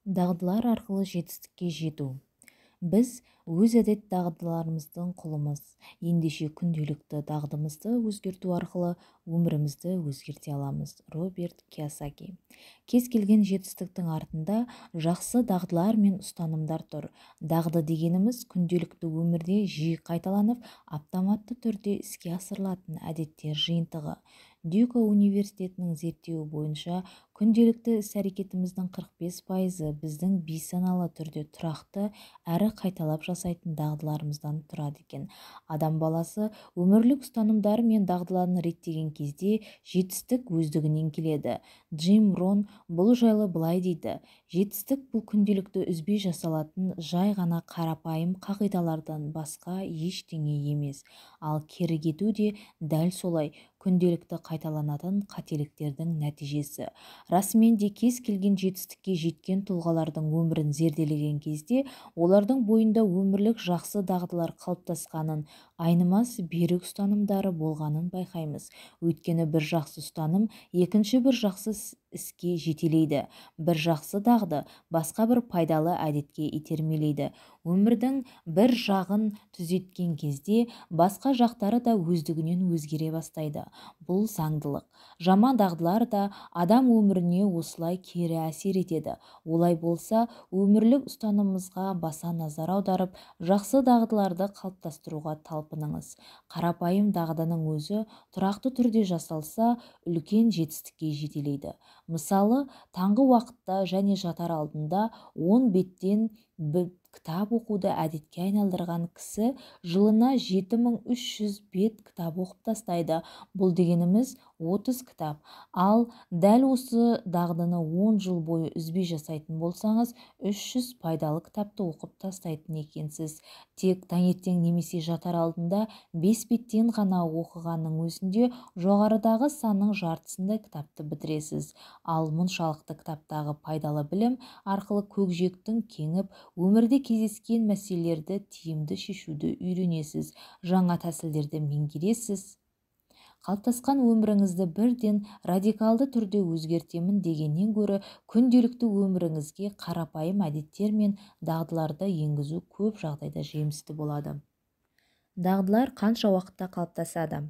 Дағдылар арқылы жетістікке жету. Біз өз әдет дағдыларымыздың құлымыз. Ендеше күнделікті дағдымызды өзгерту арқылы өмірімізді өзгерте аламыз. Роберт Кийосаки. Кез келген жетістіктің артында жақсы дағдылар мен ұстанымдар тұр. Дағды дегеніміз күнделікті өмірде жиі қайталанып, автоматты түрде іске асырылатын әдеттер жиынтығы. Дюка университетінің зерттеуі бойынша күнделікті іс-әрекетіміздің 45% біздің бейсаналы түрде тұрақты әрі қайталап жасайтын дағдыларымыздан тұрады екен. Адам баласы өмірлік ұстанымдары мен дағдыларын реттеген кезде жетістік өздігінен келеді. Джим Рон бұл жайлы былай дейді: жетістік бұл күнделікті үзбей жасалатын жай ғана қарапайым қағидалардан басқа ештеңе емес. Ал кері кету де дәл солай, күнделікті қайталанатын қателіктердің нәтижесі. Расымен де кез келген жетістікке жеткен тұлғалардың өмірін зерделеген кезде олардың бойында өмірлік жақсы дағдылар қалыптасқанын, айнымас берік ұстанымдары болғанын байқаймыз. Өйткені бір жақсы ұстаным екінші бір жақсы іске жетелейді. Бір жақсы дағды басқа бір пайдалы әдетке итермелейді. Өмірдің бір жағын түзеткен кезде басқа жақтары да өздігінен өзгере бастайды. Бұл заңдылық. Жаман дағдылар да адам өміріне осылай кері әсер етеді. Олай болса, өмірлік ұстанымымызға баса назар аударып, жақсы дағдыларды қалыптастыруға талпыныңыз. Қарапайым дағдының өзі тұрақты түрде жасалса, үлкен жетістікке жетелейді. Мысалы, таңғы уақытта және жатар алдында 10 беттен кітап оқуды әдетке айналдырған кісі жылына 7300 бет кітап оқып тастайды. Бұл дегеніміз 30 кітап. Ал дәл осы дағдыны 10 жыл бойы үзбей жасайтын болсаңыз, 300 пайдалы кітапты оқып тастайтын екенсіз. Тек таңертең немесе жатар алдында 5 беттен ғана оқығанның өзінде жоғарыдағы санның жартысындай кітапты бітіресіз. Ал мұншалықты кітаптағы пайдалы білім арқылы көкжиектің кеңіп, өмірде кездескен мәселелерді тиімді шешуді үйренесіз, жаңа тәсілдерді меңгересіз. Қалыптасқан өміріңізді бірден радикалды түрде өзгертемін дегеннен гөрі күнделікті өміріңізге қарапайым әдеттер мен дағдыларды енгізу көп жағдайда жемісті болады. Дағдылар қанша уақытта қалыптасады?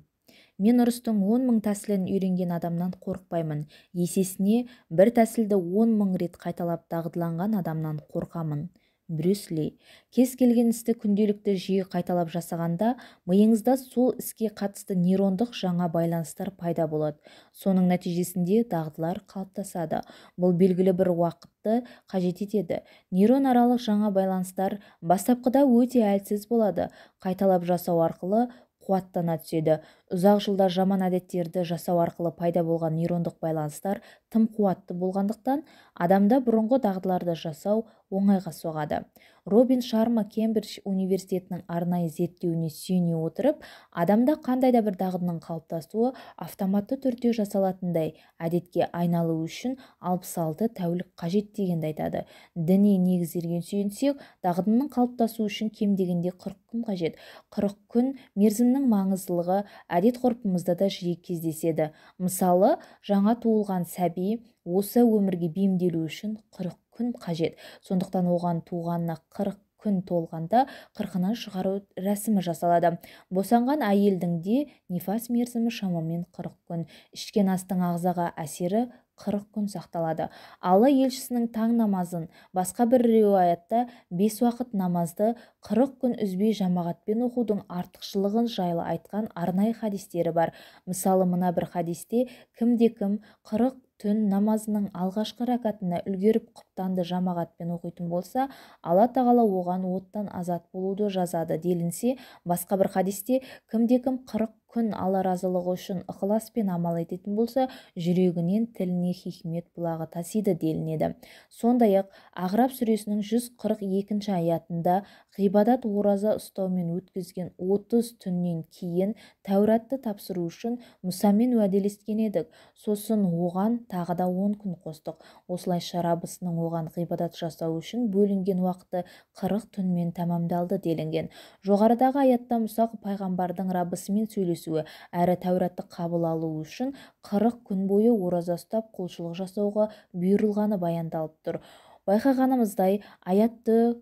Мен ұрыстың 10 000 тәсілін үйренген адамнан қорықпаймын. Есесіне бір тәсілді 10 000 рет қайталап дағдыланған адамнан қорқамын. Брюс Ли. Кез келген істі күнделікті жиі қайталап жасағанда, миыңызда сол іске қатысты нейрондық жаңа байланыстар пайда болады. Соның нәтижесінде дағдылар қалыптасады. Бұл белгілі бір уақытты қажет етеді. Нейрон аралық жаңа байланыстар бастапқыда өте әлсіз болады. Қайталап жасау арқылы қуаттана түседі. Ұзақ жылдар жаман әдеттерді жасау арқылы пайда болған нейрондық байланыстар тым қуатты болғандықтан, адамда бұрынғы дағдыларды жасау оңайға соғады. Робин Шарма Кембридж университетінің арнайы зерттеуіне сүйене отырып, адамда қандай да бір дағдының қалыптасуы автоматты түрде жасалатындай әдетке айналу үшін 66 тәулік қажет дегенді айтады. Діни негіздерге сүйенсек, дағдының қалыптасуы үшін кем дегенде 40 күн қажет. 40 күн мерзімнің маңыздылығы әдет-ғұрпымызда да жиі кездеседі. Мысалы, жаңа туылған сәби осы өмірге бейімделу үшін 40 күн қажет. Сондықтан оған туғанына 40 күн толғанда 40-ынан шығару рәсімі жасалады. Босанған әйелдің де нифас мерзімі шамамен 40 күн. Ішкен астың ағзаға әсері 40 күн сақталады. Алла елшісінің таң намазын, басқа бір риуаятта 5 уақыт намазды 40 күн үзбей жамағатпен оқудың артықшылығын жайлы айтқан арнайы хадистері бар. Мысалы, мына бір хадисте кімде-кім 40 түн намазының алғашқы рәкатына үлгеріп құптанды жамағатпен оқитын болса, Алла тағала оған оттан азат болуды жазады делінсе, басқа бір хадисте кімде-кім 40 күн Алла разылығы үшін ықыласпен амал ететін болса, жүрегінен тіліне хикмет бұлағы тасиды делінеді. Сондай-ақ Ағраб сүресінің 142 аятында ғибадат ораза ұстаумен өткізген 30 түннен кейін Тәуратты тапсыру үшін Мұсамен уәделескен едік. Сосын оған тағы да 10 күн қостық. Осылайша Раббысының оған ғибадат жасау үшін бөлінген уақыты 40 түнмен тәмамдалды делінген. Жоғарыдағы аятта Мұса пайғамбардың Раббысымен сөйлесуі әрі Тәуратты қабыл алу үшін 40 күн бойы ораза ұстап құлшылық жасауға бұйырылғаны баяндалып тұр. Байқағанымыздай, аятты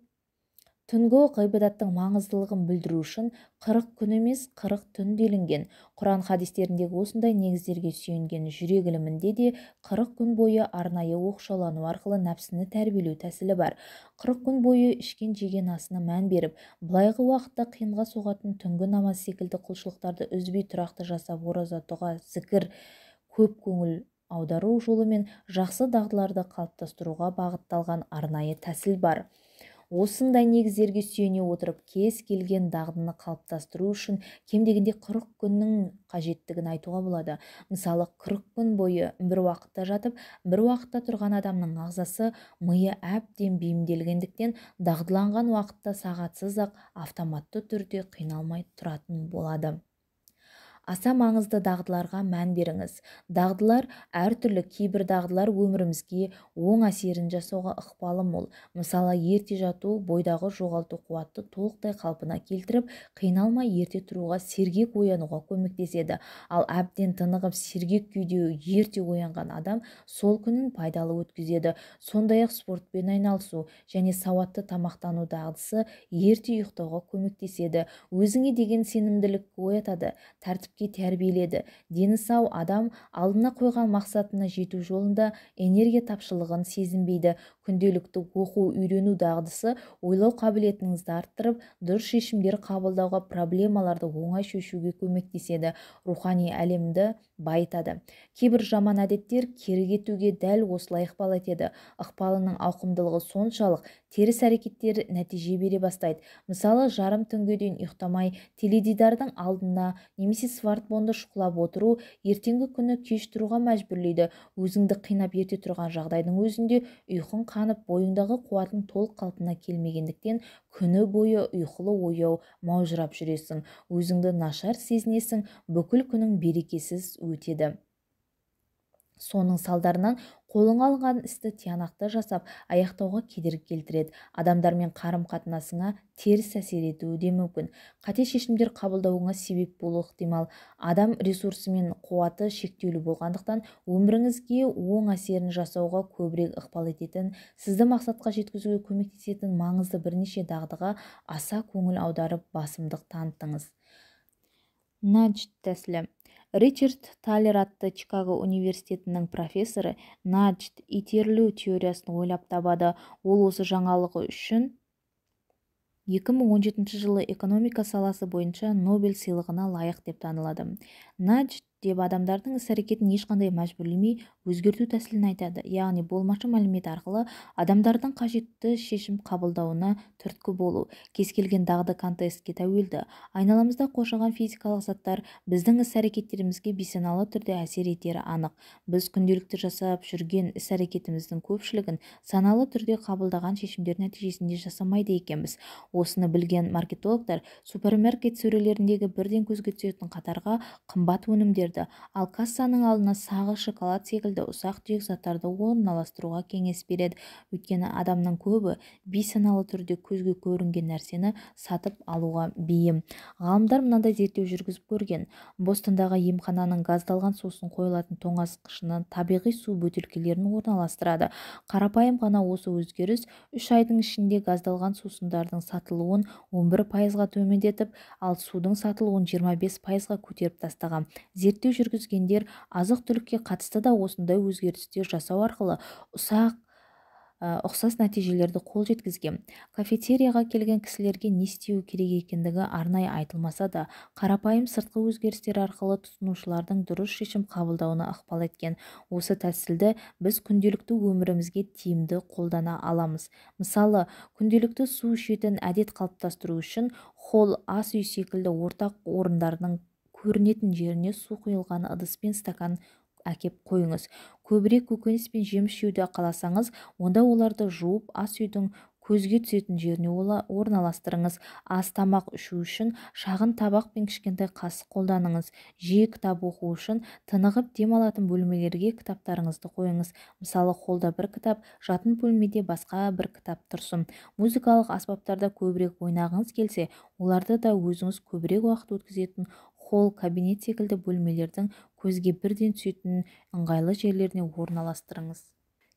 түнгі ғибадаттың маңыздылығын білдіру үшін 40 күн емес 40 түн делінген. Құран хадистеріндегі осындай негіздерге сүйенген жүрек ілімінде де 40 күн бойы арнайы оқшаулану арқылы нәпсіні тәрбиелеу тәсілі бар. 40 күн бойы ішкен жеген асына мән беріп, былайғы уақытта қиынға соғатын түнгі намаз секілді құлшылықтарды үзбей тұрақты жасап, ораза, дұға, зікір, көп көңіл аудару жолымен жақсы дағдыларды қалыптастыруға бағытталған арнайы тәсіл бар. Осындай негіздерге сүйене отырып, кез келген дағдыны қалыптастыру үшін кем дегенде 40 күннің қажеттігін айтуға болады. Мысалы, 40 күн бойы бір уақытта жатып, бір уақытта тұрған адамның ағзасы, миы әбден бейімделгендіктен дағдыланған уақытта сағатсыз-ақ автоматты түрде қиналмай тұратын болады. Аса маңызды дағдыларға мән беріңіз. Дағдылар әртүрлі, кейбір дағдылар өмірімізге оң әсерін жасауға ықпалы мол. Мысалы, ерте жату бойдағы жоғалту қуатты толықтай қалпына келтіріп, қиналмай ерте тұруға, сергек оянуға көмектеседі. Ал әбден тынығып, сергек күйде ерте оянған адам сол күнін пайдалы өткізеді. Сондай-ақ спортпен айналысу және сауатты тамақтану дағдысы ерте ұйықтауға көмектеседі. Өзіңе деген сенімділік оятады, тәртіпке тәрбиеледі. Дені сау адам алдына қойған мақсатына жету жолында энергия тапшылығын сезінбейді. Күнделікті оқу, үйрену дағдысы ойлау қабілетіңізді арттырып, дұрыс шешімдер қабылдауға, проблемаларды оңай шешуге көмектеседі. Рухани әлемді байытады. Кейбір жаман әдеттер кері кетуге дәл осылай ықпал етеді. Ықпалының ауқымдылығы соншалық, теріс әрекеттер нәтиже бере бастайды. Мысалы, жарым түнге дейін ұйықтамай, теледидардың алдына немесе смартфонды шұқылап отыру ертеңгі күні кеш тұруға мәжбүрлейді. Өзіңді қинап ерте тұрған жағдайдың өзінде ұйқың қанып, бойыңдағы қуатың толық қалпына келмегендіктен күні бойы ұйқылы ояу, маужырап жүресің. Өзіңді нашар сезінесің, бүкіл күнің берекесіз өтеді. Соның салдарынан қолыңа алған істі тиянақты жасап, аяқтауға кедергі келтіреді. Адамдармен қарым-қатынасыңа теріс әсер етуі де мүмкін. Қате шешімдер қабылдауыңа себеп болуы ықтимал. Адам ресурсы мен қуаты шектеулі болғандықтан, өміріңізге оң әсерін жасауға көбірек ықпал ететін, сізді мақсатқа жеткізуге көмектесетін маңызды бірнеше дағдыға аса көңіл аударып, басымдық таныттыңыз. Наджд тәсілі. Ричард Талер атты Чикаго университетінің профессоры наджд итерілу теориясын ойлап табады. Ол осы жаңалығы үшін 2017 жылы экономика саласы бойынша Нобель сыйлығына лайық деп танылады. Наджд деп адамдардың іс-әрекетін ешқандай мәжбүрлемей өзгерту тәсілін айтады. Яғни болмашы мәлімет арқылы адамдардың қажетті шешім қабылдауына түрткі болу. Кез келген дағды контекстке тәуелді. Айналамызда қоршаған физикалық заттар біздің іс-әрекеттерімізге бейсаналы түрде әсер етері анық. Біз күнделікті жасап жүрген іс-әрекетіміздің көпшілігін саналы түрде қабылдаған шешімдер нәтижесінде жасамайды екенбіз. Осыны білген маркетологтар супермаркет сөрелеріндегі бірден көзге түсетін қатарға қымбат өнімдерді, ал кассаның алдына сағы, шоколад секілді ұсақ-түйек заттарды орналастыруға кеңес береді. Өйткені адамның көбі бейсаналы түрде көзге көрінген нәрсені сатып алуға бейім. Ғалымдар мынандай зерттеу жүргізіп көрген. Бостондағы емхананың газдалған сусын қойылатын тоңазытқышына табиғи су бөтелкелерін орналастырады. Қарапайым ғана осы өзгеріс 3 айдың ішінде газдалған сусындардың сатылуын 11%-ға төмендетіп, ал судың сатылуын 25%-ға көтеріп тастаған. Зерттеу жүргізгендер азық-түлікке қатысты да осындай өзгерістер жасау арқылы ұқсас нәтижелерді қол жеткізген. Кафетерияға келген кісілерге не істеу керек екендігі арнайы айтылмаса да, қарапайым сыртқы өзгерістер арқылы тұтынушылардың дұрыс шешім қабылдауына ықпал еткен. Осы тәсілді біз күнделікті өмірімізге тиімді қолдана аламыз. Мысалы, күнделікті су ішетін әдет қалыптастыру үшін холл, ас үй секілді ортақ орындардың көрінетін жеріне су құйылған ыдыс пен стакан әкеп қойыңыз. Көбірек көкөніс пен жеміс жеуді қаласаңыз, онда оларды жуып ас үйдің көзге түсетін жеріне орналастырыңыз. Ас тамақ ішу үшін шағын табақ пен кішкентай қасық қолданыңыз. Жиі кітап оқу үшін тынығып демалатын бөлмелерге кітаптарыңызды қойыңыз. Мысалы, холлда бір кітап, жатын бөлмеде басқа бір кітап тұрсын. Музыкалық аспаптарда көбірек ойнағыңыз келсе, оларды да өзіңіз көбірек уақыт өткізетін холл, кабинет секілді бөлмелердің көзге бірден түсетін ыңғайлы жерлеріне орналастырыңыз.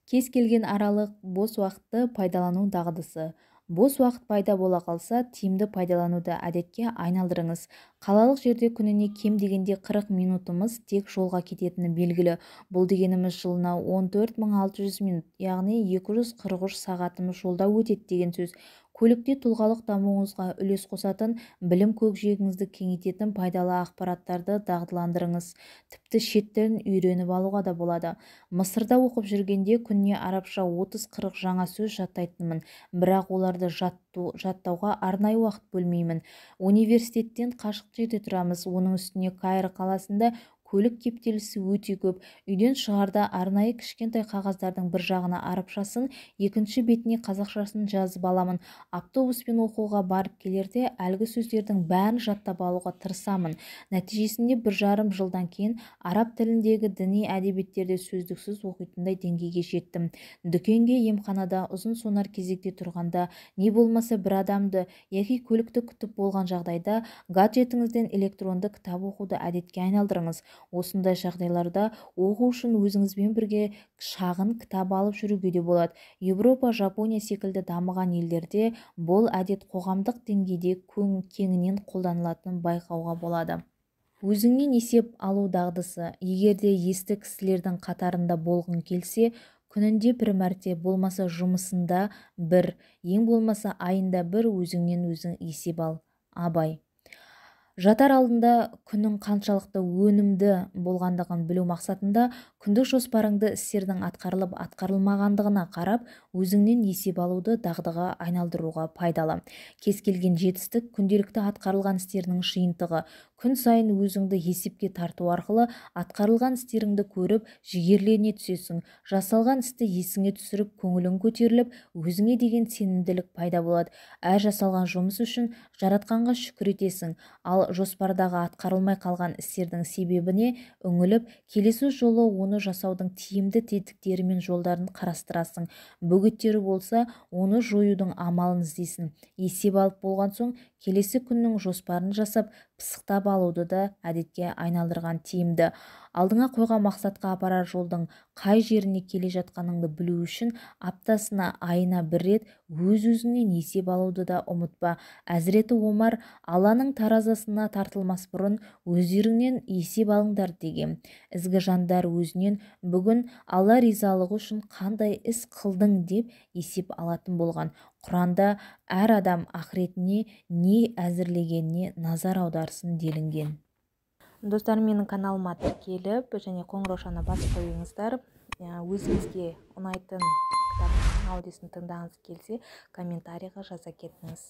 Кез келген аралық бос уақытты пайдалану дағдысы. Бос уақыт пайда бола қалса, тиімді пайдалануды әдетке айналдырыңыз. Қалалық жерде күніне кем дегенде 40 минутымыз тек жолға кететіні белгілі. Бұл дегеніміз жылына 14.600 минут, яғни 243 сағатымыз жолда өтеді деген сөз. Көлікте тұлғалық дамуыңызға үлес қосатын, білім көкжиегіңізді кеңейтетін пайдалы ақпараттарды дағдыландырыңыз. Тіпті шет тілін үйреніп алуға да болады. Мысырда оқып жүргенде күніне арабша 30-40 жаңа сөз жаттайтынмын, бірақ оларды жаттауға арнайы уақыт бөлмеймін. Университеттен қашық жерде тұрамыз, оның үстіне Каир қаласында көлік кептелісі өте көп. Үйден шығарда арнайы кішкентай қағаздардың бір жағына арабшасын, екінші бетіне қазақшасын жазып аламын. Автобуспен оқуға барып келерде әлгі сөздердің бәрін жаттап алуға тырысамын. Нәтижесінде 1,5 жылдан кейін араб тіліндегі діни әдебиеттерде сөздіксіз оқитындай деңгейге жеттім. Дүкенге, емханада, ұзын сонар кезекте тұрғанда, не болмаса бір адамды яки көлікті күтіп болған жағдайда гаджетіңізден электронды кітап оқуды әдетке айналдырыңыз. Осындай жағдайларда оқу үшін өзіңізбен бірге шағын кітап алып жүруге де болады. Европа, Жапония секілді дамыған елдерде бұл әдет қоғамдық деңгейде кеңінен қолданылатынын байқауға болады. Өзіңнен есеп алу дағдысы. Егерде есті кісілердің қатарында болғың келсе, күнінде бір мәрте, болмаса жұмысында бір, ең болмаса айында бір өзіңнен өзің есеп ал. Абай. Жатар алдында күннің қаншалықты өнімді болғандығын білу мақсатында күндік жоспарыңды істердің атқарылып атқарылмағандығына қарап, өзіңнен есеп алуды дағдыға айналдыруға пайдалы. Кез келген жетістік күнделікті атқарылған істерінің жиынтығы. Күн сайын өзіңді есепке тарту арқылы атқарылған істеріңді көріп, жігерлене түсесің. Жасалған істі есіңе түсіріп, көңілің көтеріліп, өзіңе деген сенімділік пайда болады. Жасалған жұмыс үшін жаратқанға шүкір етесің. Ал жоспардағы атқарылмай қалған істердің себебіне үңіліп, келесі жолы оны жасаудың тиімді тетіктері мен жолдарын қарастырасың. Бөгеттері болса, оны жоюдың амалын іздейсің. Есеп алып болған соң, келесі күннің жоспарын жасап, пысықтап алуды да әдетке айналдырған тиімді. Алдыңа қойған мақсатқа апарар жолдың қай жеріне келе жатқаныңды білу үшін аптасына, айына бір рет өз-өзіңнен есеп алуды да ұмытпа. Әзіреті Омар, Алланың таразысына тартылмас бұрын өздеріңнен есеп алыңдар деген. Ізгі жандар өзінен бүгін Алла ризалығы үшін қандай іс қылдың деп есеп алатын болған. Құранда әр адам ақыретіне не әзірлегеніне назар аударсын делінген. Достар, менің каналыма тіркеліп және қоңыраушаны басып қойыңыздар. Өзіңізге ұнайтын кітаптың аудиосын тыңдағыңыз келсе, комментарийға жаза кетіңіз.